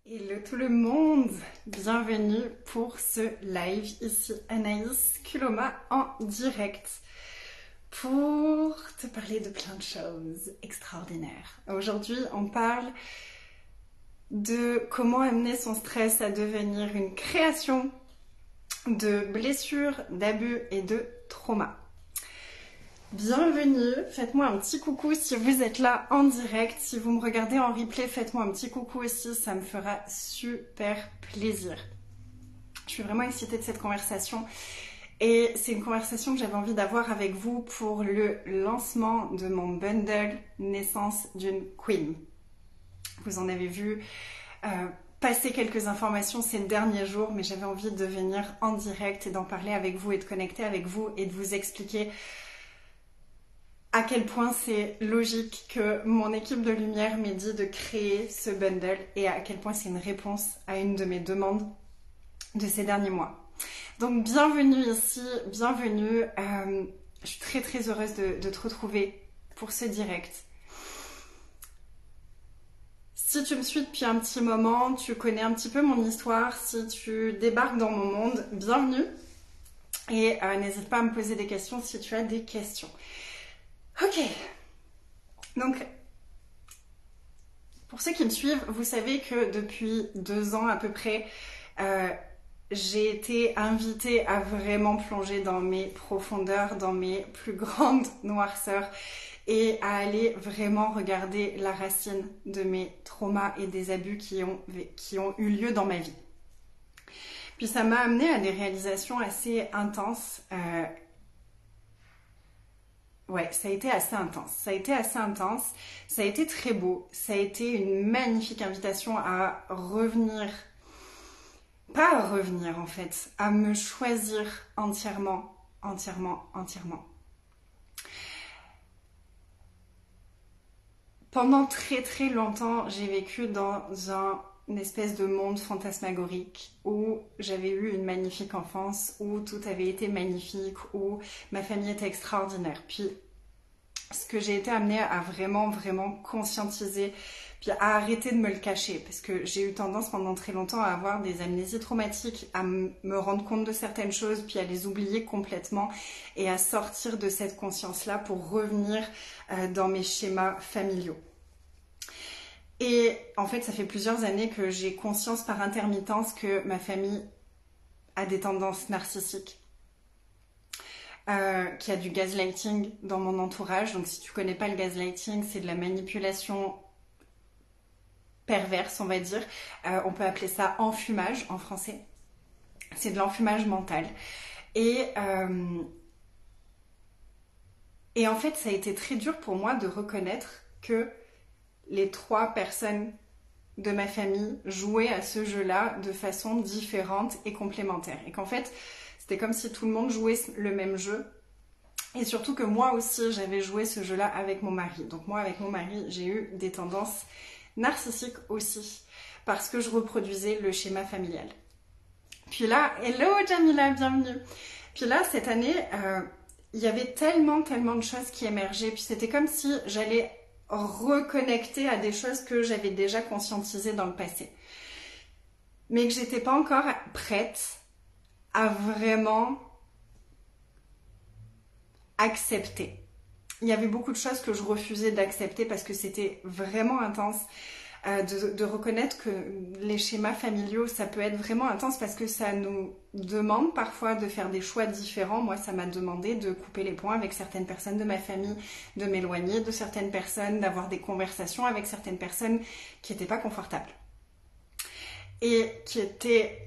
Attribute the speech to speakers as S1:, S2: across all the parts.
S1: Hello tout le monde, bienvenue pour ce live, ici Anaïs Kuloma en direct pour te parler de plein de choses extraordinaires. Aujourd'hui on parle de comment amener son stress à devenir une création de blessures, d'abus et de traumas. Bienvenue, faites-moi un petit coucou si vous êtes là en direct, si vous me regardez en replay, faites-moi un petit coucou aussi, ça me fera super plaisir. Je suis vraiment excitée de cette conversation et c'est une conversation que j'avais envie d'avoir avec vous pour le lancement de mon bundle Naissance d'une Queen. Vous en avez vu passer quelques informations ces derniers jours, mais j'avais envie de venir en direct et d'en parler avec vous et de connecter avec vous et de vous expliquer à quel point c'est logique que mon équipe de lumière m'ait dit de créer ce bundle et à quel point c'est une réponse à une de mes demandes de ces derniers mois. Donc bienvenue ici, bienvenue. Je suis très très heureuse de te retrouver pour ce direct. Si tu me suis depuis un petit moment, tu connais un petit peu mon histoire, si tu débarques dans mon monde, bienvenue. Et n'hésite pas à me poser des questions si tu as des questions. Ok, donc pour ceux qui me suivent, vous savez que depuis 2 ans à peu près, j'ai été invitée à vraiment plonger dans mes profondeurs, dans mes plus grandes noirceurs et à aller vraiment regarder la racine de mes traumas et des abus qui ont eu lieu dans ma vie. Puis ça m'a amenée à des réalisations assez intenses. Ouais, ça a été assez intense. Ça a été très beau. Ça a été une magnifique invitation à revenir, pas à revenir en fait, à me choisir entièrement. Pendant très très longtemps, j'ai vécu dans une espèce de monde fantasmagorique où j'avais eu une magnifique enfance, où tout avait été magnifique, où ma famille était extraordinaire. Puis ce que j'ai été amenée à vraiment conscientiser, puis à arrêter de me le cacher, parce que j'ai eu tendance pendant très longtemps à avoir des amnésies traumatiques, à me rendre compte de certaines choses, puis à les oublier complètement et à sortir de cette conscience-là pour revenir dans mes schémas familiaux. Et en fait, ça fait plusieurs années que j'ai conscience par intermittence que ma famille a des tendances narcissiques, qu'il y a du gaslighting dans mon entourage. Donc si tu connais pas le gaslighting, c'est de la manipulation perverse, on va dire. On peut appeler ça enfumage en français. C'est de l'enfumage mental. Et en fait, ça a été très dur pour moi de reconnaître que les 3 personnes de ma famille jouaient à ce jeu-là de façon différente et complémentaire. Et qu'en fait, c'était comme si tout le monde jouait le même jeu. Et surtout que moi aussi, j'avais joué ce jeu-là avec mon mari. Donc moi, avec mon mari, j'ai eu des tendances narcissiques aussi, parce que je reproduisais le schéma familial. Puis là, hello Jamila, bienvenue. Puis là, cette année, il y avait tellement de choses qui émergeaient. Puis c'était comme si j'allais reconnecter à des choses que j'avais déjà conscientisées dans le passé. Mais que j'étais pas encore prête à vraiment accepter. Il y avait beaucoup de choses que je refusais d'accepter parce que c'était vraiment intense. De reconnaître que les schémas familiaux, ça peut être vraiment intense parce que ça nous demande parfois de faire des choix différents. Moi, ça m'a demandé de couper les ponts avec certaines personnes de ma famille, de m'éloigner de certaines personnes, d'avoir des conversations avec certaines personnes qui n'étaient pas confortables. Et qui étaient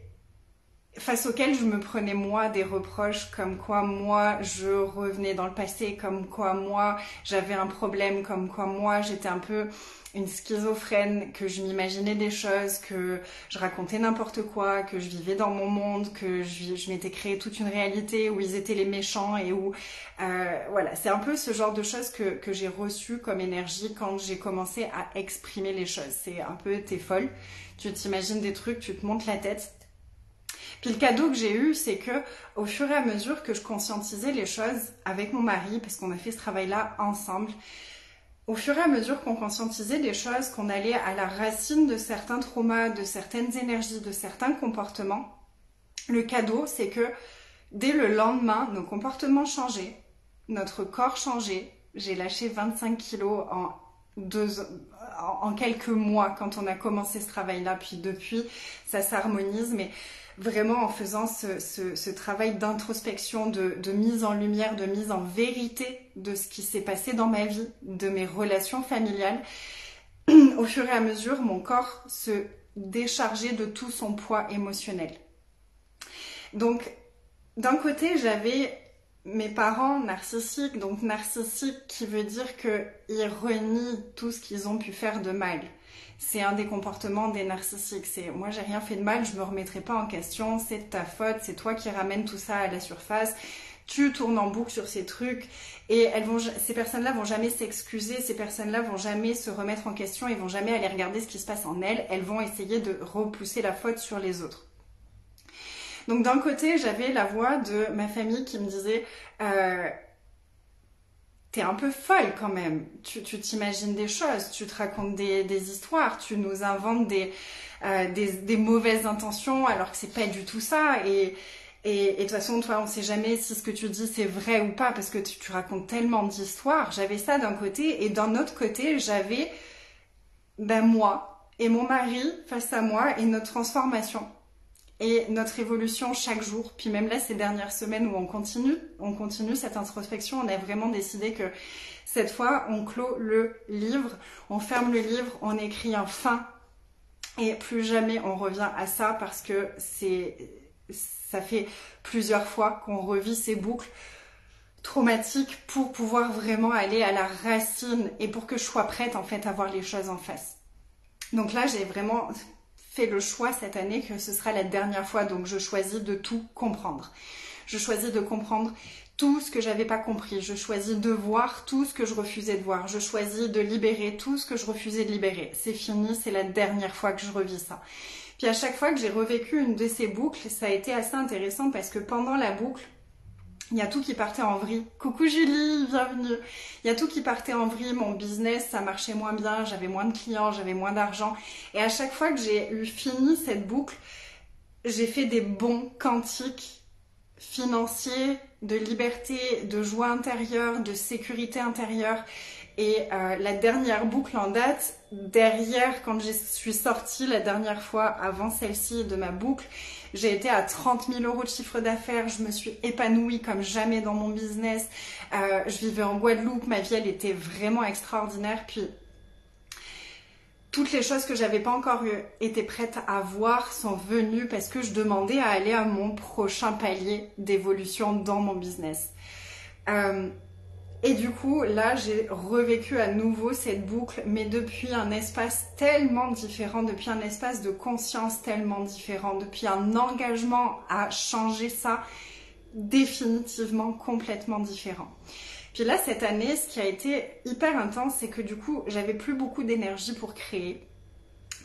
S1: face auxquelles je me prenais moi des reproches comme quoi moi je revenais dans le passé, comme quoi moi j'avais un problème, comme quoi moi j'étais un peu une schizophrène, que je m'imaginais des choses, que je racontais n'importe quoi, que je vivais dans mon monde, que je m'étais créé toute une réalité où ils étaient les méchants et où voilà, c'est un peu ce genre de choses que j'ai reçu comme énergie quand j'ai commencé à exprimer les choses. C'est un peu t'es folle, tu t'imagines des trucs, tu te montes la tête. Puis le cadeau que j'ai eu, c'est que au fur et à mesure que je conscientisais les choses avec mon mari, parce qu'on a fait ce travail-là ensemble, au fur et à mesure qu'on conscientisait des choses, qu'on allait à la racine de certains traumas, de certaines énergies, de certains comportements, le cadeau, c'est que dès le lendemain, nos comportements changeaient, notre corps changeait. J'ai lâché 25 kilos en quelques mois quand on a commencé ce travail-là. Puis depuis, ça s'harmonise, mais vraiment en faisant ce travail d'introspection, de mise en lumière, de mise en vérité de ce qui s'est passé dans ma vie, de mes relations familiales, au fur et à mesure, mon corps se déchargeait de tout son poids émotionnel. Donc, d'un côté, j'avais mes parents narcissiques, donc narcissique qui veut dire qu'ils renient tout ce qu'ils ont pu faire de mal. C'est un des comportements des narcissiques. C'est moi j'ai rien fait de mal, je me remettrai pas en question, c'est de ta faute, c'est toi qui ramènes tout ça à la surface. Tu tournes en boucle sur ces trucs et ces personnes-là vont jamais s'excuser, ces personnes-là vont jamais se remettre en question, ils vont jamais aller regarder ce qui se passe en elles vont essayer de repousser la faute sur les autres. Donc d'un côté, j'avais la voix de ma famille qui me disait t'es un peu folle quand même, tu t'imagines des choses, tu te racontes des histoires, tu nous inventes des mauvaises intentions alors que c'est pas du tout ça et de toute façon, toi, on sait jamais si ce que tu dis c'est vrai ou pas parce que tu racontes tellement d'histoires. J'avais ça d'un côté et d'un autre côté, j'avais moi et mon mari face à moi et notre transformation. Et notre évolution chaque jour, puis même là ces dernières semaines où on continue cette introspection, on a vraiment décidé que cette fois on clôt le livre, on ferme le livre, on écrit un fin et plus jamais on revient à ça parce que ça fait plusieurs fois qu'on revit ces boucles traumatiques pour pouvoir vraiment aller à la racine et pour que je sois prête en fait à voir les choses en face. Donc là j'ai vraiment fait le choix cette année que ce sera la dernière fois, donc je choisis de tout comprendre. Je choisis de comprendre tout ce que j'avais pas compris. Je choisis de voir tout ce que je refusais de voir. Je choisis de libérer tout ce que je refusais de libérer. C'est fini, c'est la dernière fois que je revis ça. Puis à chaque fois que j'ai revécu une de ces boucles, ça a été assez intéressant parce que pendant la boucle, il y a tout qui partait en vrille. Coucou Julie, bienvenue. Il y a tout qui partait en vrille. Mon business, ça marchait moins bien. J'avais moins de clients, j'avais moins d'argent. Et à chaque fois que j'ai eu fini cette boucle, j'ai fait des bons quantiques financiers, de liberté, de joie intérieure, de sécurité intérieure. Et la dernière boucle en date, derrière, quand je suis sortie la dernière fois avant celle-ci de ma boucle, j'ai été à 30 000 € de chiffre d'affaires, je me suis épanouie comme jamais dans mon business, je vivais en Guadeloupe, ma vie elle était vraiment extraordinaire, puis toutes les choses que j'avais pas encore été prête à voir sont venues parce que je demandais à aller à mon prochain palier d'évolution dans mon business. Et du coup, là, j'ai revécu à nouveau cette boucle, mais depuis un espace tellement différent, depuis un espace de conscience tellement différent, depuis un engagement à changer ça définitivement complètement différent. Puis là, cette année, ce qui a été hyper intense, c'est que du coup, j'avais plus beaucoup d'énergie pour créer,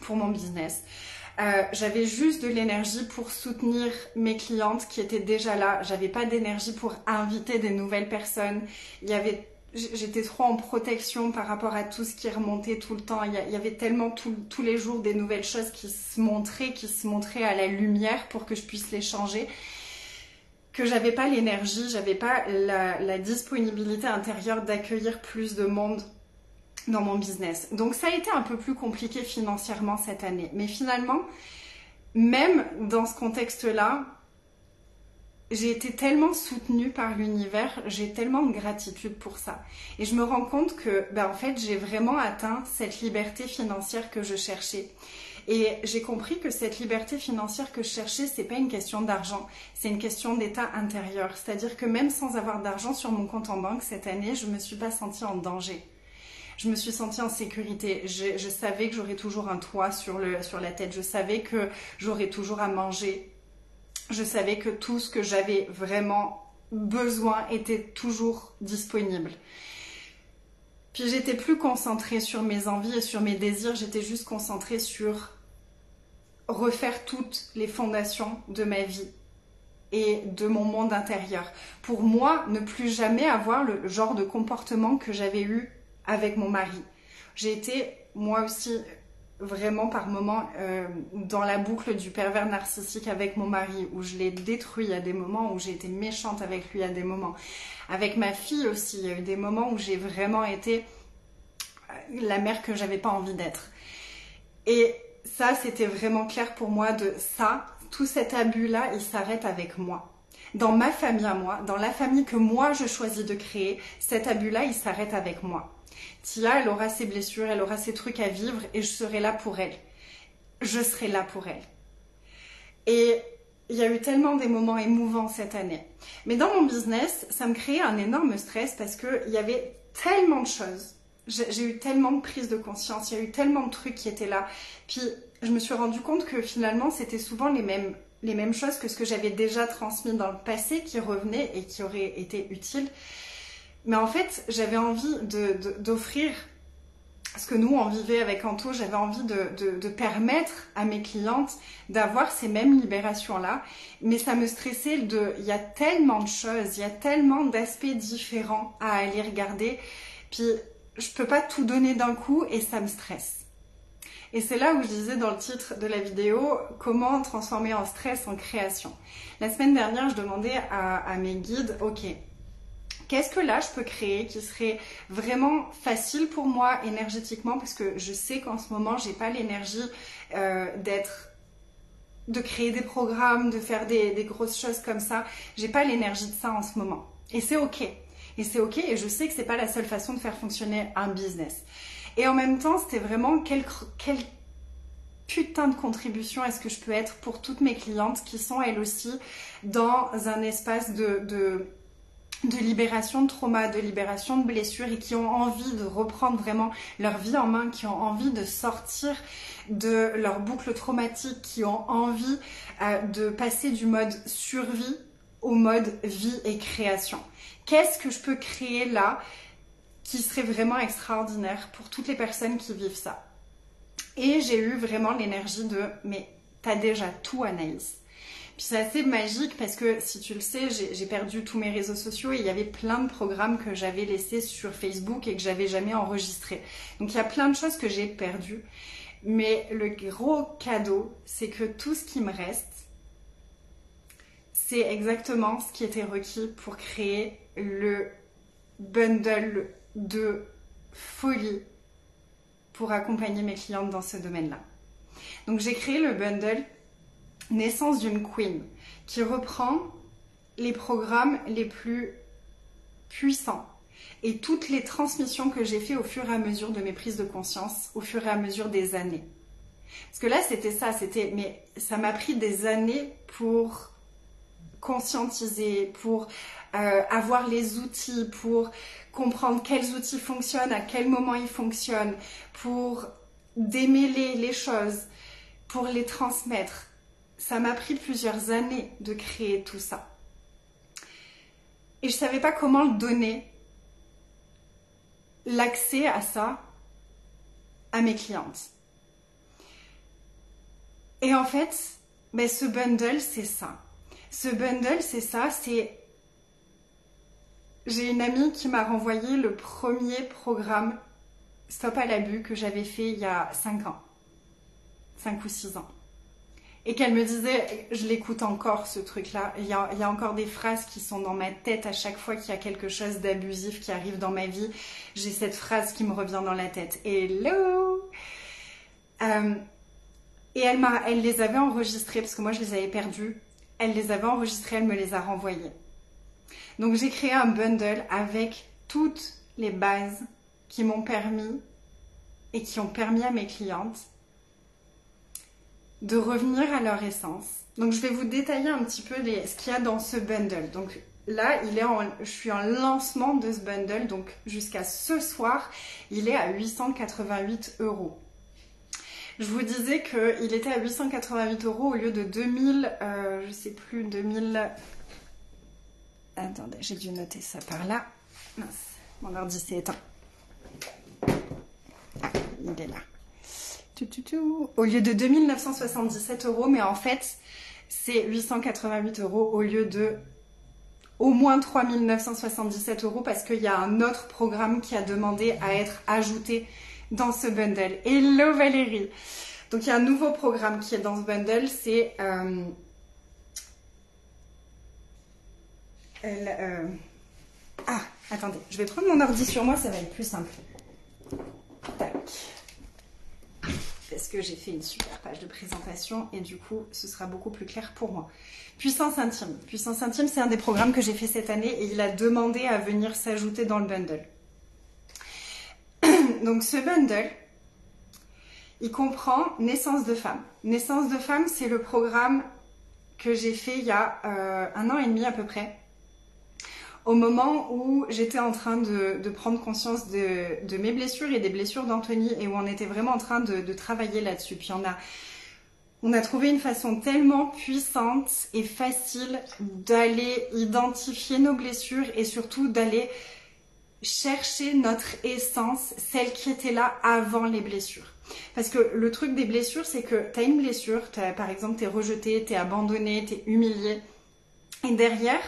S1: pour mon business. J'avais juste de l'énergie pour soutenir mes clientes qui étaient déjà là. J'avais pas d'énergie pour inviter des nouvelles personnes. J'étais trop en protection par rapport à tout ce qui remontait tout le temps. Il y avait tellement tous les jours des nouvelles choses qui se montraient à la lumière pour que je puisse les changer, que j'avais pas l'énergie, j'avais pas la disponibilité intérieure d'accueillir plus de monde dans mon business. Donc ça a été un peu plus compliqué financièrement cette année. Mais finalement, même dans ce contexte-là, j'ai été tellement soutenue par l'univers, j'ai tellement de gratitude pour ça. Et je me rends compte que, en fait, j'ai vraiment atteint cette liberté financière que je cherchais. Et j'ai compris que cette liberté financière que je cherchais, c'est pas une question d'argent, c'est une question d'état intérieur. C'est-à-dire que même sans avoir d'argent sur mon compte en banque cette année, je me suis pas sentie en danger. Je me suis sentie en sécurité. Je savais que j'aurais toujours un toit sur la tête. Je savais que j'aurais toujours à manger. Je savais que tout ce que j'avais vraiment besoin était toujours disponible. Puis j'étais plus concentrée sur mes envies et sur mes désirs. J'étais juste concentrée sur refaire toutes les fondations de ma vie et de mon monde intérieur. Pour moi, ne plus jamais avoir le genre de comportement que j'avais eu avec mon mari. J'ai été, moi aussi, vraiment par moments dans la boucle du pervers narcissique avec mon mari, où je l'ai détruit à des moments, où j'ai été méchante avec lui à des moments. Avec ma fille aussi, il y a eu des moments où j'ai vraiment été la mère que j'avais pas envie d'être. Et ça, c'était vraiment clair pour moi de ça, tout cet abus-là, il s'arrête avec moi. Dans ma famille à moi, dans la famille que moi je choisis de créer, cet abus-là, il s'arrête avec moi. Tia, elle aura ses blessures, elle aura ses trucs à vivre et je serai là pour elle. Je serai là pour elle. Et il y a eu tellement des moments émouvants cette année. Mais dans mon business, ça me créait un énorme stress parce qu'il y avait tellement de choses. J'ai eu tellement de prises de conscience, il y a eu tellement de trucs qui étaient là. Puis je me suis rendu compte que finalement, c'était souvent les mêmes choses que ce que j'avais déjà transmis dans le passé qui revenaient et qui auraient été utiles. Mais en fait, j'avais envie d'offrir ce que nous, on vivait avec Anto, j'avais envie de permettre à mes clientes d'avoir ces mêmes libérations-là. Mais ça me stressait il y a tellement de choses, il y a tellement d'aspects différents à aller regarder. Puis, je peux pas tout donner d'un coup et ça me stresse. Et c'est là où je disais dans le titre de la vidéo, comment transformer en stress en création. La semaine dernière, je demandais à mes guides, ok, qu'est-ce que là je peux créer qui serait vraiment facile pour moi énergétiquement, parce que je sais qu'en ce moment j'ai pas l'énergie de créer des programmes, de faire des grosses choses comme ça. J'ai pas l'énergie de ça en ce moment. Et c'est ok. Et c'est ok, et je sais que c'est pas la seule façon de faire fonctionner un business. Et en même temps, c'était vraiment quelle putain de contribution est-ce que je peux être pour toutes mes clientes qui sont elles aussi dans un espace de libération de trauma, de libération de blessures et qui ont envie de reprendre vraiment leur vie en main, qui ont envie de sortir de leur boucle traumatique, qui ont envie de passer du mode survie au mode vie et création. Qu'est-ce que je peux créer là qui serait vraiment extraordinaire pour toutes les personnes qui vivent ça? Et j'ai eu vraiment l'énergie de « mais t'as déjà tout, Anaïs ». Puis c'est assez magique parce que, si tu le sais, j'ai perdu tous mes réseaux sociaux et il y avait plein de programmes que j'avais laissés sur Facebook et que j'avais jamais enregistrés. Donc il y a plein de choses que j'ai perdues. Mais le gros cadeau, c'est que tout ce qui me reste, c'est exactement ce qui était requis pour créer le bundle de folie pour accompagner mes clientes dans ce domaine-là. Donc j'ai créé le bundle Naissance d'une Queen qui reprend les programmes les plus puissants et toutes les transmissions que j'ai fait au fur et à mesure de mes prises de conscience, au fur et à mesure des années. Parce que là mais ça m'a pris des années pour conscientiser, pour avoir les outils, pour comprendre quels outils fonctionnent, à quel moment ils fonctionnent, pour démêler les choses, pour les transmettre. Ça m'a pris plusieurs années de créer tout ça. Et je ne savais pas comment le donner, l'accès à ça, à mes clientes. Et en fait, ce bundle, c'est ça. Ce bundle, c'est ça, J'ai une amie qui m'a renvoyé le premier programme Stop à l'abus que j'avais fait il y a 5 ans. 5 ou 6 ans. Et qu'elle me disait, je l'écoute encore ce truc-là, il y a encore des phrases qui sont dans ma tête à chaque fois qu'il y a quelque chose d'abusif qui arrive dans ma vie. J'ai cette phrase qui me revient dans la tête. Hello! Et elle les avait enregistrées, parce que moi je les avais perdues. Elle les avait enregistrées, elle me les a renvoyées. Donc j'ai créé un bundle avec toutes les bases qui m'ont permis et qui ont permis à mes clientes de revenir à leur essence. Donc je vais vous détailler un petit peu ce qu'il y a dans ce bundle. Donc là, je suis en lancement de ce bundle, donc jusqu'à ce soir, il est à 888 €. Je vous disais qu'il était à 888 € au lieu de 2000, je sais plus, 2000... Attendez, j'ai dû noter ça par là. Mince, mon ordi s'est éteint. Ah, il est là. Au lieu de 2977 €, mais en fait, c'est 888 € au lieu de au moins 3 977 € parce qu'il y a un autre programme qui a demandé à être ajouté dans ce bundle. Hello Valérie! Donc il y a un nouveau programme qui est dans ce bundle, c'est ah, attendez, je vais prendre mon ordi sur moi, ça va être plus simple. Tac. Parce que j'ai fait une super page de présentation et du coup, ce sera beaucoup plus clair pour moi. Puissance intime. Puissance intime, c'est un des programmes que j'ai fait cette année et il a demandé à venir s'ajouter dans le bundle. Donc ce bundle, il comprend Naissance de femme. Naissance de femme, c'est le programme que j'ai fait il y a 1 an et demi à peu près. Au moment où j'étais en train de prendre conscience de mes blessures et des blessures d'Anthony et où on était vraiment en train de travailler là-dessus. Puis on a trouvé une façon tellement puissante et facile d'aller identifier nos blessures et surtout d'aller chercher notre essence, celle qui était là avant les blessures. Parce que le truc des blessures, c'est que tu as une blessure, par exemple, tu es rejeté, tu es abandonné, tu es humilié. Et derrière,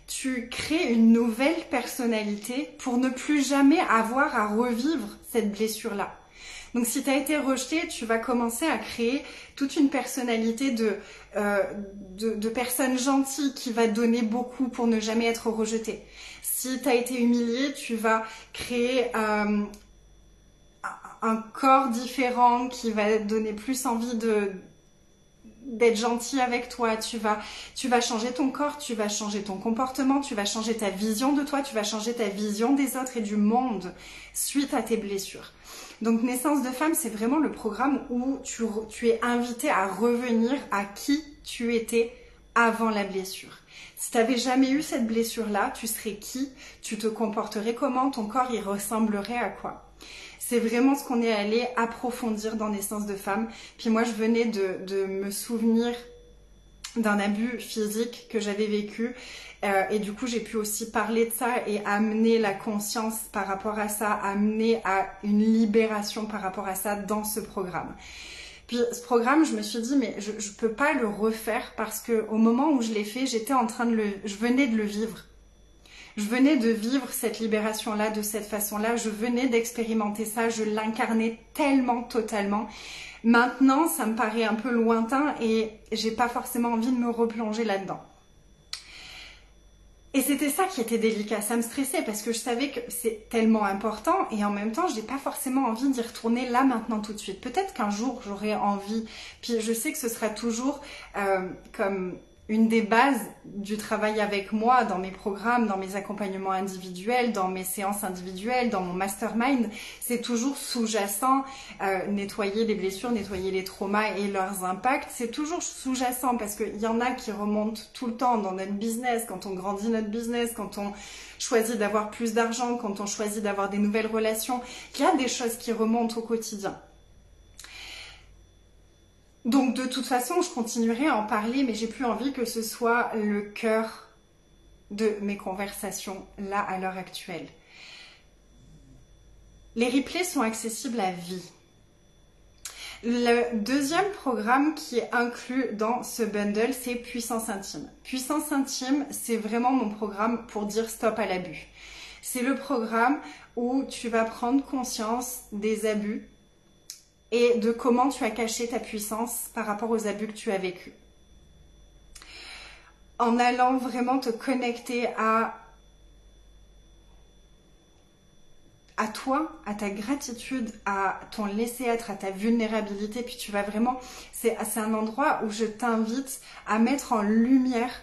S1: tu crées une nouvelle personnalité pour ne plus jamais avoir à revivre cette blessure-là. Donc si tu as été rejeté, tu vas commencer à créer toute une personnalité de personne gentille qui va donner beaucoup pour ne jamais être rejeté. Si tu as été humilié, tu vas créer un corps différent qui va donner plus envie d'être gentil avec toi, tu vas changer ton corps, tu vas changer ton comportement, tu vas changer ta vision de toi, tu vas changer ta vision des autres et du monde suite à tes blessures. Donc Naissance de femme, c'est vraiment le programme où tu es invité à revenir à qui tu étais avant la blessure. Si tu n'avais jamais eu cette blessure-là, tu serais qui? Tu te comporterais comment? Ton corps, il ressemblerait à quoi? C'est vraiment ce qu'on est allé approfondir dans Naissance de femme. Puis moi, je venais de me souvenir d'un abus physique que j'avais vécu. Et du coup, j'ai pu aussi parler de ça et amener la conscience par rapport à ça, amener à une libération par rapport à ça dans ce programme. Puis ce programme, je me suis dit, mais je peux pas le refaire parce que au moment où je l'ai fait, je venais de le vivre. Je venais de vivre cette libération-là de cette façon-là. Je venais d'expérimenter ça. Je l'incarnais tellement, totalement. Maintenant, ça me paraît un peu lointain et j'ai pas forcément envie de me replonger là-dedans. Et c'était ça qui était délicat, ça me stressait parce que je savais que c'est tellement important et en même temps, j'ai pas forcément envie d'y retourner là maintenant tout de suite. Peut-être qu'un jour, j'aurai envie. Puis je sais que ce sera toujours comme une des bases du travail avec moi dans mes programmes, dans mes accompagnements individuels, dans mes séances individuelles, dans mon mastermind. C'est toujours sous-jacent, nettoyer les blessures, nettoyer les traumas et leurs impacts. C'est toujours sous-jacent parce qu'il y en a qui remontent tout le temps dans notre business, quand on grandit notre business, quand on choisit d'avoir plus d'argent, quand on choisit d'avoir des nouvelles relations. Il y a des choses qui remontent au quotidien. Donc de toute façon, je continuerai à en parler, mais j'ai plus envie que ce soit le cœur de mes conversations là à l'heure actuelle. Les replays sont accessibles à vie. Le deuxième programme qui est inclus dans ce bundle, c'est Puissance intime. Puissance intime, c'est vraiment mon programme pour dire stop à l'abus. C'est le programme où tu vas prendre conscience des abus et de comment tu as caché ta puissance par rapport aux abus que tu as vécus. En allant vraiment te connecter à toi, à ta gratitude, à ton laisser-être, à ta vulnérabilité, puis tu vas vraiment... C'est un endroit où je t'invite à mettre en lumière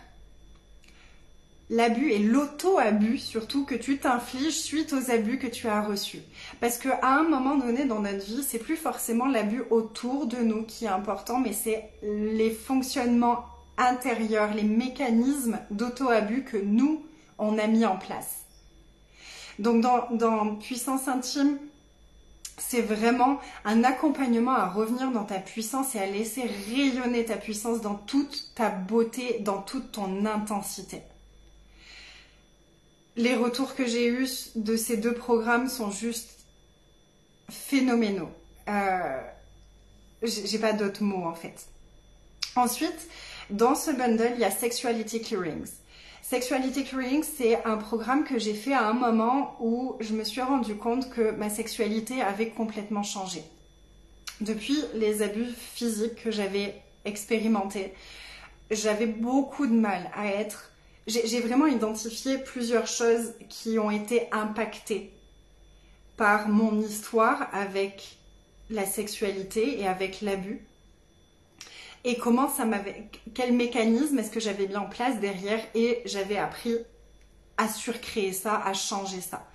S1: l'abus et l'auto-abus surtout que tu t'infliges suite aux abus que tu as reçus. Parce qu'à un moment donné dans notre vie, c'est plus forcément l'abus autour de nous qui est important, mais c'est les fonctionnements intérieurs, les mécanismes d'auto-abus que nous, on a mis en place. Donc dans Puissance intime, c'est vraiment un accompagnement à revenir dans ta puissance et à laisser rayonner ta puissance dans toute ta beauté, dans toute ton intensité. Les retours que j'ai eus de ces deux programmes sont juste phénoménaux. J'ai pas d'autres mots en fait. Ensuite, dans ce bundle, il y a Sexuality Clearings. Sexuality Curing, c'est un programme que j'ai fait à un moment où je me suis rendu compte que ma sexualité avait complètement changé. Depuis les abus physiques que j'avais expérimentés, j'avais beaucoup de mal à être... J'ai vraiment identifié plusieurs choses qui ont été impactées par mon histoire avec la sexualité et avec l'abus. Et comment ça m'avait... Quel mécanisme est-ce que j'avais mis en place derrière, et j'avais appris à surcréer ça, à changer ça.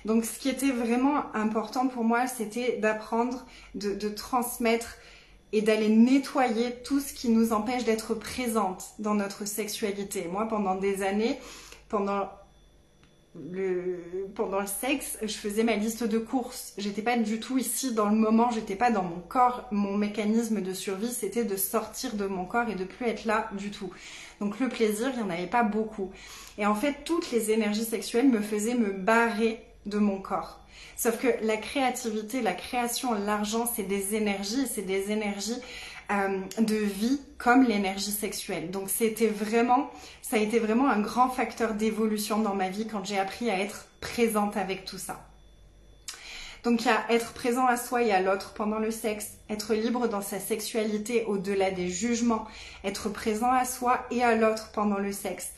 S1: Donc ce qui était vraiment important pour moi, c'était d'apprendre, de transmettre et d'aller nettoyer tout ce qui nous empêche d'être présente dans notre sexualité. Moi, pendant des années, pendant le sexe, je faisais ma liste de courses. J'étais pas du tout ici dans le moment, j'étais pas dans mon corps. Mon mécanisme de survie, c'était de sortir de mon corps et de plus être là du tout. Donc le plaisir, il n'y en avait pas beaucoup. Et en fait, toutes les énergies sexuelles me faisaient me barrer de mon corps. Sauf que la créativité, la création, l'argent, c'est des énergies, de vie comme l'énergie sexuelle. Donc ça a été vraiment un grand facteur d'évolution dans ma vie quand j'ai appris à être présente avec tout ça. Donc il y a être présent à soi et à l'autre pendant le sexe, être libre dans sa sexualité au-delà des jugements, être présent à soi et à l'autre pendant le sexe.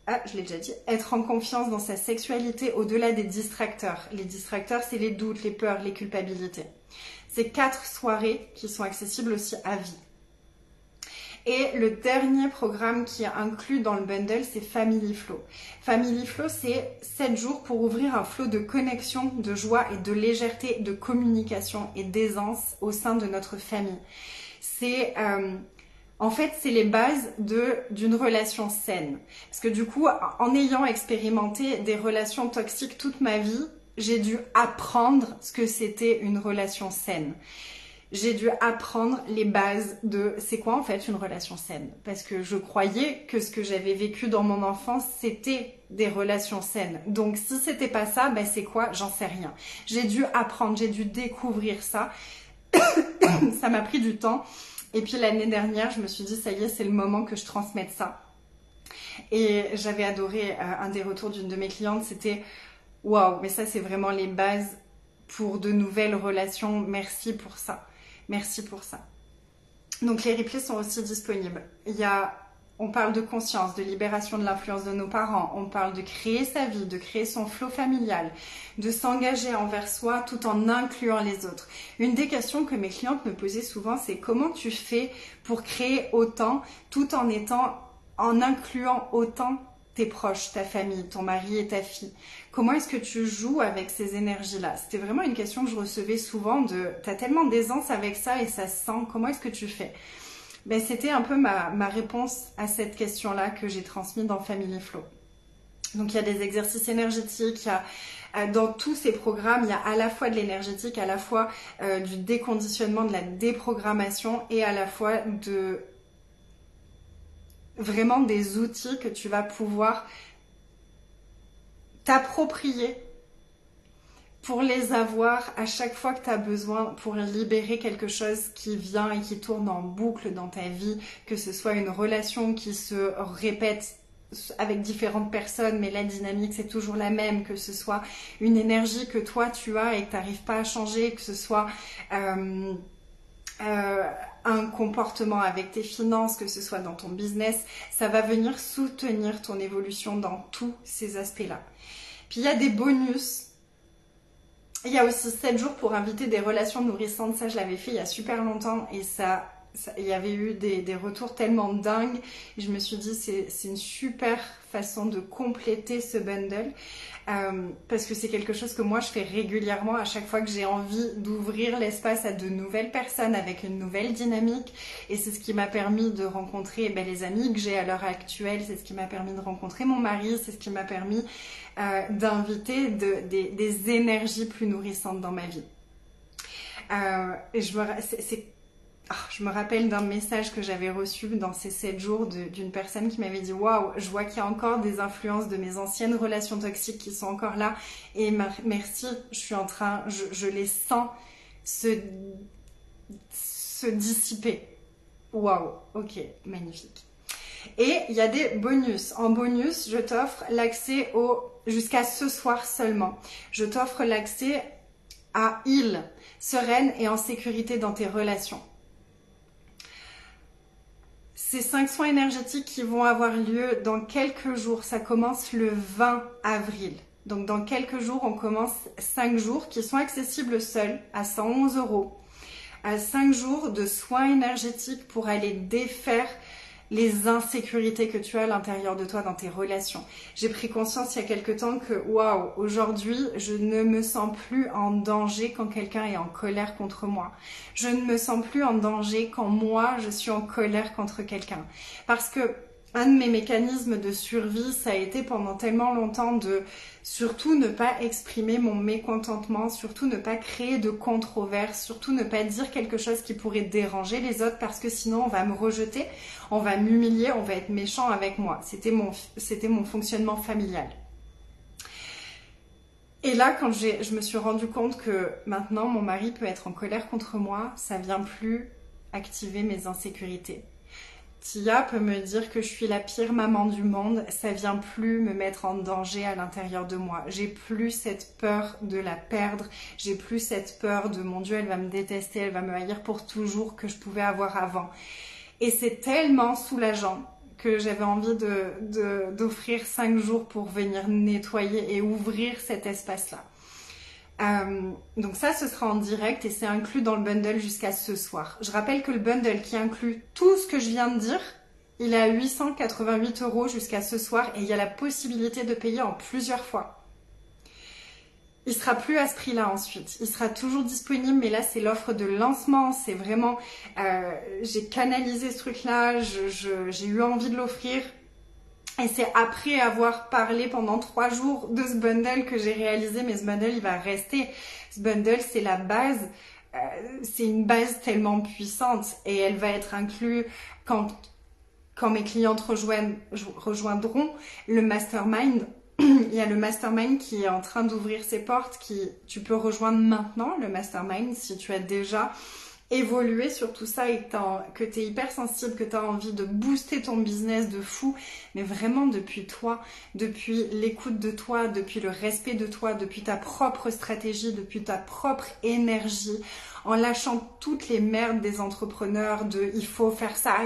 S1: Ah, je l'ai déjà dit, être en confiance dans sa sexualité au-delà des distracteurs. Les distracteurs, c'est les doutes, les peurs, les culpabilités. C'est 4 soirées qui sont accessibles aussi à vie. Et le dernier programme qui est inclus dans le bundle, c'est Family Flow. Family Flow, c'est 7 jours pour ouvrir un flow de connexion, de joie et de légèreté, de communication et d'aisance au sein de notre famille. En fait, c'est les bases d'une relation saine. Parce que du coup, en ayant expérimenté des relations toxiques toute ma vie, j'ai dû apprendre ce que c'était une relation saine. J'ai dû apprendre les bases de c'est quoi en fait une relation saine. Parce que je croyais que ce que j'avais vécu dans mon enfance, c'était des relations saines. Donc si c'était pas ça, ben c'est quoi? J'en sais rien. J'ai dû apprendre, j'ai dû découvrir ça. Ça m'a pris du temps. Et puis l'année dernière, je me suis dit, ça y est, c'est le moment que je transmette ça. Et j'avais adoré un des retours d'une de mes clientes, c'était « Waouh, mais ça c'est vraiment les bases pour de nouvelles relations, merci pour ça. Merci pour ça. » Donc les replays sont aussi disponibles. On parle de conscience, de libération de l'influence de nos parents, on parle de créer sa vie, de créer son flot familial, de s'engager envers soi tout en incluant les autres. Une des questions que mes clientes me posaient souvent, c'est comment tu fais pour créer autant tout en incluant autant tes proches, ta famille, ton mari et ta fille. Comment est-ce que tu joues avec ces énergies-là? C'était vraiment une question que je recevais souvent t'as tellement d'aisance avec ça et ça se sent, comment est-ce que tu fais? Ben, c'était un peu ma réponse à cette question-là que j'ai transmise dans Family Flow. Donc il y a des exercices énergétiques, dans tous ces programmes, il y a à la fois de l'énergétique, à la fois du déconditionnement, de la déprogrammation et à la fois vraiment des outils que tu vas pouvoir t'approprier pour les avoir à chaque fois que tu as besoin, pour libérer quelque chose qui vient et qui tourne en boucle dans ta vie, que ce soit une relation qui se répète avec différentes personnes, mais la dynamique c'est toujours la même, que ce soit une énergie que toi tu as et que tu n'arrives pas à changer, que ce soit un comportement avec tes finances, que ce soit dans ton business, ça va venir soutenir ton évolution dans tous ces aspects-là. Puis il y a des bonus. Il y a aussi 7 jours pour inviter des relations nourrissantes. Ça, je l'avais fait il y a super longtemps et il y avait eu des retours tellement dingues. Et je me suis dit, c'est une super façon de compléter ce bundle parce que c'est quelque chose que moi, je fais régulièrement à chaque fois que j'ai envie d'ouvrir l'espace à de nouvelles personnes avec une nouvelle dynamique. Et c'est ce qui m'a permis de rencontrer les amis que j'ai à l'heure actuelle. C'est ce qui m'a permis de rencontrer mon mari. C'est ce qui m'a permis d'inviter des énergies plus nourrissantes dans ma vie. Et je me rappelle d'un message que j'avais reçu dans ces 7 jours d'une personne qui m'avait dit « Waouh, je vois qu'il y a encore des influences de mes anciennes relations toxiques qui sont encore là et merci, je les sens se dissiper. » Waouh, ok, magnifique. Et il y a des bonus. En bonus, je t'offre l'accès jusqu'à ce soir seulement. Je t'offre l'accès à île, sereine et en sécurité dans tes relations. Ces 5 soins énergétiques qui vont avoir lieu dans quelques jours, ça commence le 20 avril. Donc dans quelques jours, on commence 5 jours qui sont accessibles seuls à 111 €. À 5 jours de soins énergétiques pour aller défaire les insécurités que tu as à l'intérieur de toi dans tes relations. J'ai pris conscience il y a quelque temps que waouh, aujourd'hui, je ne me sens plus en danger quand quelqu'un est en colère contre moi. Je ne me sens plus en danger quand moi, je suis en colère contre quelqu'un. Parce que un de mes mécanismes de survie, ça a été pendant tellement longtemps de surtout ne pas exprimer mon mécontentement, surtout ne pas créer de controverse, surtout ne pas dire quelque chose qui pourrait déranger les autres parce que sinon on va me rejeter, on va m'humilier, on va être méchant avec moi. C'était mon fonctionnement familial. Et là, quand je me suis rendu compte que maintenant mon mari peut être en colère contre moi, ça vient plus activer mes insécurités. Tia peut me dire que je suis la pire maman du monde, ça vient plus me mettre en danger à l'intérieur de moi. J'ai plus cette peur de la perdre, j'ai plus cette peur de mon Dieu, elle va me détester, elle va me haïr pour toujours que je pouvais avoir avant. Et c'est tellement soulageant que j'avais envie d'offrir 5 jours pour venir nettoyer et ouvrir cet espace-là. Donc ça, ce sera en direct et c'est inclus dans le bundle jusqu'à ce soir. Je rappelle que le bundle qui inclut tout ce que je viens de dire, il est à 888 € jusqu'à ce soir et il y a la possibilité de payer en plusieurs fois. Il sera plus à ce prix-là ensuite. Il sera toujours disponible, mais là c'est l'offre de lancement. C'est vraiment, j'ai canalisé ce truc-là, j'ai eu envie de l'offrir. Et c'est après avoir parlé pendant 3 jours de ce bundle que j'ai réalisé, mais ce bundle, il va rester. Ce bundle, c'est la base. C'est une base tellement puissante et elle va être inclue quand mes clientes rejoindront le mastermind. Il y a le mastermind qui est en train d'ouvrir ses portes, tu peux rejoindre maintenant, le mastermind, si tu as déjà évoluer sur tout ça et que tu es hyper sensible, que tu as envie de booster ton business de fou, mais vraiment depuis toi, depuis l'écoute de toi, depuis le respect de toi, depuis ta propre stratégie, depuis ta propre énergie, en lâchant toutes les merdes des entrepreneurs de il faut faire ça,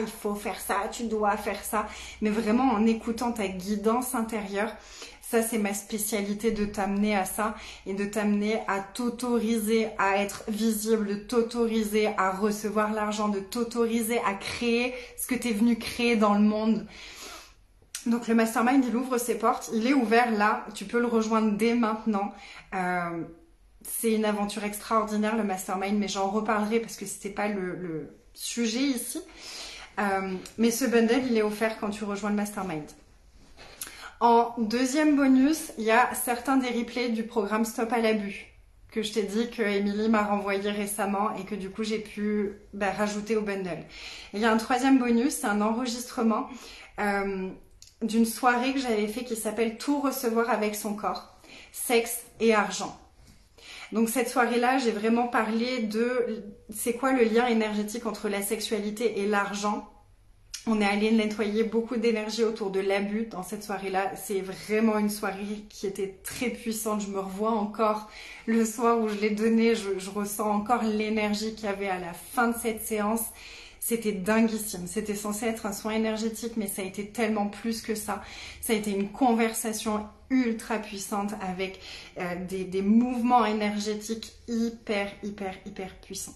S1: tu dois faire ça, mais vraiment en écoutant ta guidance intérieure. Ça, c'est ma spécialité, de t'amener à ça et de t'amener à t'autoriser à être visible, de t'autoriser à recevoir l'argent, de t'autoriser à créer ce que tu es venu créer dans le monde. Donc le mastermind, il ouvre ses portes, il est ouvert là, tu peux le rejoindre dès maintenant. C'est une aventure extraordinaire le mastermind, mais j'en reparlerai parce que c'était pas le sujet ici. Mais ce bundle, il est offert quand tu rejoins le mastermind. En deuxième bonus, il y a certains des replays du programme Stop à l'abus que je t'ai dit que Émilie m'a renvoyé récemment et que du coup j'ai pu rajouter au bundle. Et il y a un troisième bonus, c'est un enregistrement d'une soirée que j'avais fait qui s'appelle Tout recevoir avec son corps, sexe et argent. Donc cette soirée-là, j'ai vraiment parlé de c'est quoi le lien énergétique entre la sexualité et l'argent. On est allé nettoyer beaucoup d'énergie autour de l'abus dans cette soirée-là. C'est vraiment une soirée qui était très puissante. Je me revois encore le soir où je l'ai donnée. Je ressens encore l'énergie qu'il y avait à la fin de cette séance. C'était dinguissime. C'était censé être un soin énergétique, mais ça a été tellement plus que ça. Ça a été une conversation ultra puissante avec des mouvements énergétiques hyper puissants.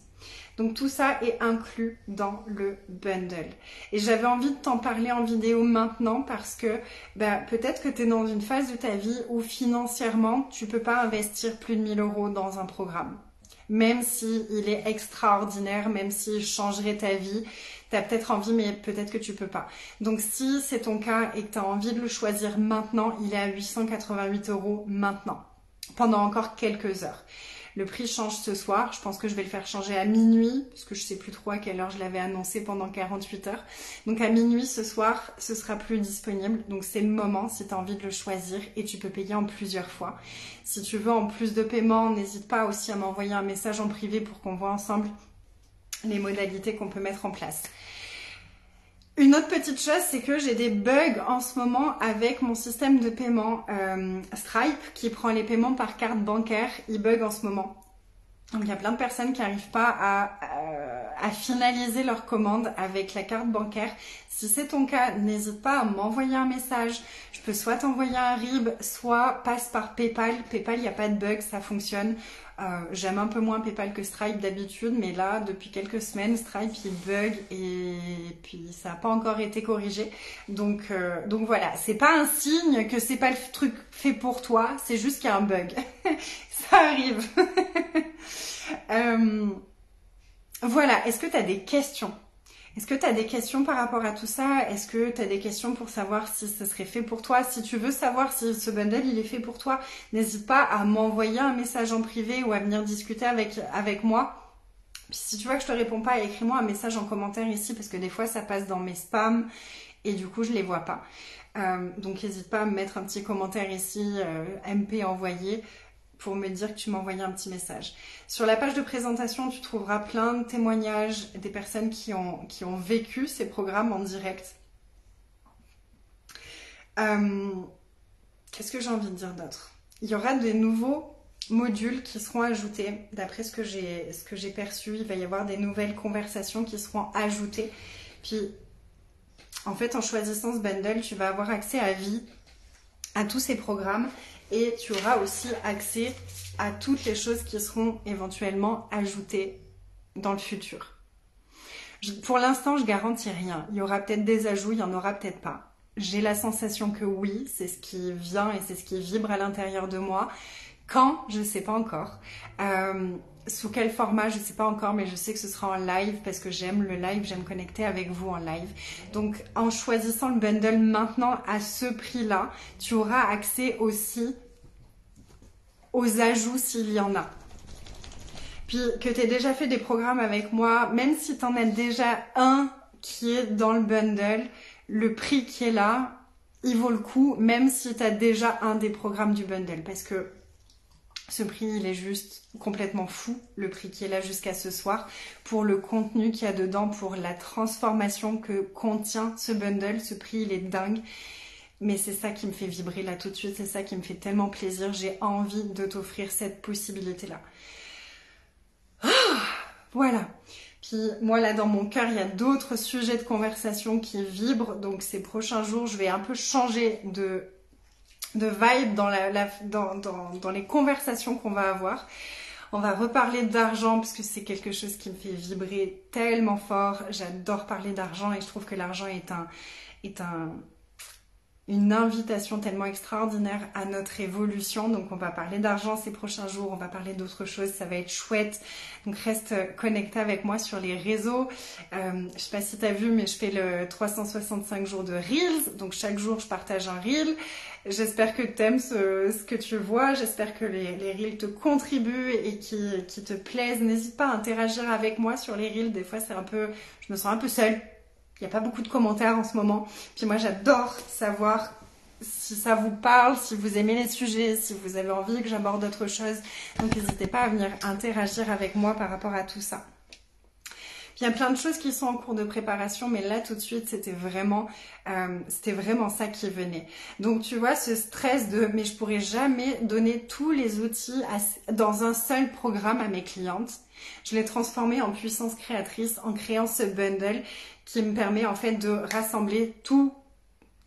S1: Donc tout ça est inclus dans le bundle. Et j'avais envie de t'en parler en vidéo maintenant parce que peut-être que tu es dans une phase de ta vie où financièrement, tu peux pas investir plus de 1000 € dans un programme. Même si il est extraordinaire, même s'il changerait ta vie, tu as peut-être envie, mais peut-être que tu peux pas. Donc si c'est ton cas et que tu as envie de le choisir maintenant, il est à 888 € maintenant, pendant encore quelques heures. Le prix change ce soir, je pense que je vais le faire changer à minuit, parce que je sais plus trop à quelle heure je l'avais annoncé pendant 48 heures. Donc à minuit ce soir, ce sera plus disponible. Donc c'est le moment si tu as envie de le choisir et tu peux payer en plusieurs fois. Si tu veux en plus de paiement, n'hésite pas aussi à m'envoyer un message en privé pour qu'on voit ensemble les modalités qu'on peut mettre en place. Une autre petite chose, c'est que j'ai des bugs en ce moment avec mon système de paiement Stripe qui prend les paiements par carte bancaire. Il bug en ce moment. Donc il y a plein de personnes qui n'arrivent pas à finaliser leur commande avec la carte bancaire. Si c'est ton cas, n'hésite pas à m'envoyer un message. Je peux soit t'envoyer un RIB, soit passe par PayPal. PayPal, il n'y a pas de bug, ça fonctionne. J'aime un peu moins PayPal que Stripe d'habitude, mais là, depuis quelques semaines, Stripe, il bug et puis ça n'a pas encore été corrigé. Donc voilà, c'est pas un signe que c'est pas le truc fait pour toi, c'est juste qu'il y a un bug. Ça arrive. Voilà, est-ce que tu as des questions? Est-ce que tu as des questions par rapport à tout ça? Est-ce que tu as des questions pour savoir si ce serait fait pour toi? Si tu veux savoir si ce bundle il est fait pour toi, n'hésite pas à m'envoyer un message en privé ou à venir discuter avec moi. Puis si tu vois que je te réponds pas, écris-moi un message en commentaire ici parce que des fois ça passe dans mes spams et du coup je les vois pas. Donc n'hésite pas à me mettre un petit commentaire ici, MP envoyé, pour me dire que tu m'as envoyé un petit message. Sur la page de présentation, tu trouveras plein de témoignages des personnes qui ont vécu ces programmes en direct. Qu'est-ce que j'ai envie de dire d'autre? Il y aura des nouveaux modules qui seront ajoutés. D'après ce que j'ai perçu, il va y avoir des nouvelles conversations qui seront ajoutées. Puis, en fait, en choisissant ce bundle, tu vas avoir accès à vie à tous ces programmes. Et tu auras aussi accès à toutes les choses qui seront éventuellement ajoutées dans le futur. Pour l'instant, je garantis rien. Il y aura peut-être des ajouts, il n'y en aura peut-être pas. J'ai la sensation que oui, c'est ce qui vient et c'est ce qui vibre à l'intérieur de moi. Quand, je ne sais pas encore. Sous quel format, je ne sais pas encore, mais je sais que ce sera en live parce que j'aime le live, j'aime connecter avec vous en live. Donc, en choisissant le bundle maintenant à ce prix-là, tu auras accès aussi aux ajouts s'il y en a. Puis, que tu aies déjà fait des programmes avec moi, même si tu en as déjà un qui est dans le bundle, le prix qui est là, il vaut le coup, même si tu as déjà un des programmes du bundle. Parce que ce prix, il est juste complètement fou, le prix qui est là jusqu'à ce soir, pour le contenu qu'il y a dedans, pour la transformation que contient ce bundle. Ce prix, il est dingue. Mais c'est ça qui me fait vibrer là tout de suite, c'est ça qui me fait tellement plaisir. J'ai envie de t'offrir cette possibilité-là. Voilà. Puis moi là dans mon cœur, il y a d'autres sujets de conversation qui vibrent. Donc ces prochains jours, je vais un peu changer de vibe dans les conversations qu'on va avoir. On va reparler d'argent parce que c'est quelque chose qui me fait vibrer tellement fort. J'adore parler d'argent et je trouve que l'argent est une invitation tellement extraordinaire à notre évolution. Donc on va parler d'argent ces prochains jours, on va parler d'autres choses, ça va être chouette. Donc reste connecté avec moi sur les réseaux. Je sais pas si tu as vu, mais je fais le 365 jours de Reels. Donc chaque jour je partage un Reel. J'espère que tu aimes ce que tu vois, j'espère que les Reels te contribuent et qui te plaisent. N'hésite pas à interagir avec moi sur les Reels, des fois je me sens un peu seule. Il n'y a pas beaucoup de commentaires en ce moment. Puis moi, j'adore savoir si ça vous parle, si vous aimez les sujets, si vous avez envie que j'aborde d'autres choses. Donc, n'hésitez pas à venir interagir avec moi par rapport à tout ça. Puis, il y a plein de choses qui sont en cours de préparation, mais là, tout de suite, c'était vraiment ça qui venait. Donc, tu vois, ce stress mais je pourrais jamais donner tous les outils dans un seul programme à mes clientes. Je l'ai transformé en puissance créatrice en créant ce bundle qui me permet en fait de rassembler toutes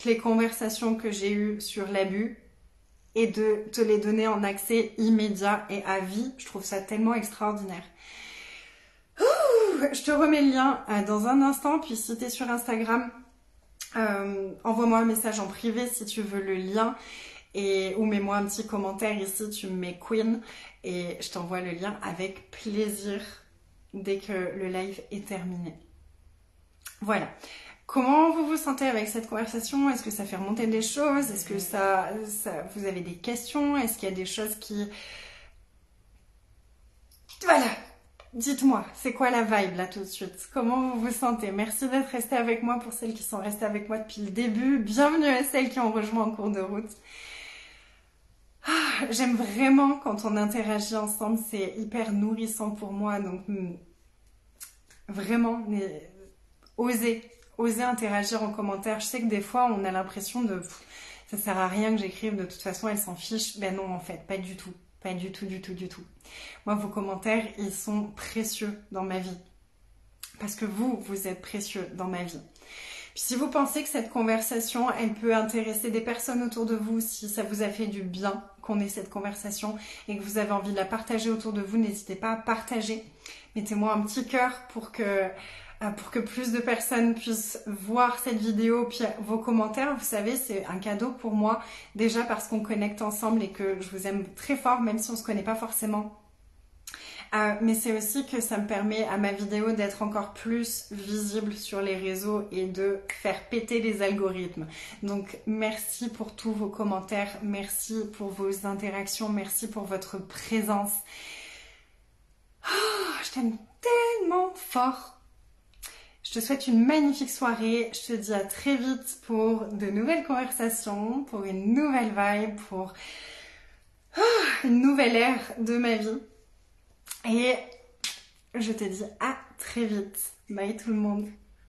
S1: les conversations que j'ai eues sur l'abus et de te les donner en accès immédiat et à vie. Je trouve ça tellement extraordinaire. Je te remets le lien dans un instant, puis si tu es sur Instagram, envoie-moi un message en privé si tu veux le lien ou mets-moi un petit commentaire ici, tu me mets Queen et je t'envoie le lien avec plaisir dès que le live est terminé. Voilà. Comment vous vous sentez avec cette conversation? Est-ce que ça fait remonter des choses? Est-ce que vous avez des questions? Est-ce qu'il y a des choses qui... Voilà. Dites-moi, c'est quoi la vibe là tout de suite? Comment vous vous sentez? Merci d'être restés avec moi pour celles qui sont restées avec moi depuis le début. Bienvenue à celles qui ont rejoint en cours de route. J'aime vraiment quand on interagit ensemble, c'est hyper nourrissant pour moi. Donc vraiment, osez oser interagir en commentaire. Je sais que des fois, on a l'impression de ça sert à rien que j'écrive, de toute façon, elle s'en fiche. Ben non, en fait, pas du tout. Pas du tout, du tout, du tout. Moi, vos commentaires, ils sont précieux dans ma vie. Parce que vous êtes précieux dans ma vie. Puis si vous pensez que cette conversation, elle peut intéresser des personnes autour de vous, si ça vous a fait du bien qu'on ait cette conversation et que vous avez envie de la partager autour de vous, n'hésitez pas à partager. Mettez-moi un petit cœur pour que plus de personnes puissent voir cette vidéo. Puis vos commentaires, vous savez, c'est un cadeau pour moi. Déjà parce qu'on connecte ensemble et que je vous aime très fort, même si on se connaît pas forcément. Mais c'est aussi que ça me permet à ma vidéo d'être encore plus visible sur les réseaux et de faire péter les algorithmes. Donc merci pour tous vos commentaires, merci pour vos interactions, merci pour votre présence. Oh, je t'aime tellement fort. Je te souhaite une magnifique soirée. Je te dis à très vite pour de nouvelles conversations, pour une nouvelle vibe, pour une nouvelle ère de ma vie. Et je te dis à très vite. Bye tout le monde.